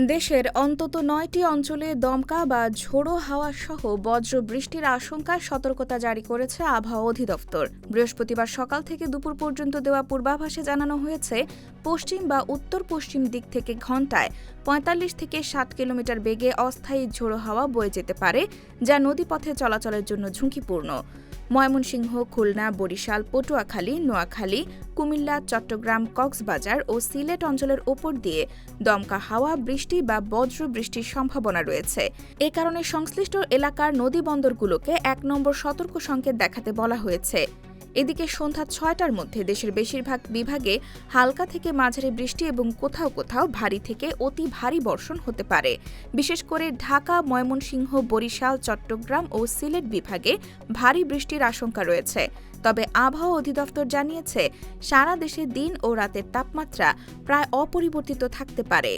দেশের অন্তত ৯টি অঞ্চলে দমকা বা ঝোড়ো হাওয়া সহ বজ্র বৃষ্টির আশঙ্কায় সতর্কতা জারি করেছে আবহাওয়া অধিদপ্তর। বৃহস্পতিবার সকাল থেকে দুপুর পর্যন্ত দেওয়া পূর্বাভাসে জানানো হয়েছে, পশ্চিম বা উত্তর পশ্চিম দিক থেকে ঘণ্টায় ৪৫ থেকে ৬০ কিলোমিটার বেগে অস্থায়ী ঝোড়ো হাওয়া বয়ে যেতে পারে, যা নদীপথে চলাচলের জন্য ঝুঁকিপূর্ণ। ময়মনসিংহ, খুলনা, বরিশাল, পটুয়াখালী, নোয়াখালী, কুমিল্লা, চট্টগ্রাম, কক্সবাজার ও সিলেট অঞ্চলের ওপর দিয়ে দমকা হাওয়া, বৃষ্টি বা বজ্র বৃষ্টির সম্ভাবনা রয়েছে। এ কারণে সংশ্লিষ্ট এলাকার নদীবন্দরগুলোকে ১ নম্বর সতর্ক সংকেত দেখাতে বলা হয়েছে। এদিকে সন্ধ্যা ৬টার মধ্যে দেশের বেশিরভাগ বিভাগে হালকা থেকে মাঝারি বৃষ্টি এবং কোথাও কোথাও ভারী থেকে অতি ভারী বর্ষণ হতে পারে। বিশেষ করে ঢাকা, ময়মনসিংহ, বরিশাল, চট্টগ্রাম ও সিলেট বিভাগে ভারী বৃষ্টির আশঙ্কা রয়েছে। তবে আবহাওয়া অধিদপ্তর জানিয়েছে, সারা দেশে দিন ও রাতের তাপমাত্রা প্রায় অপরিবর্তিত থাকতে পারে।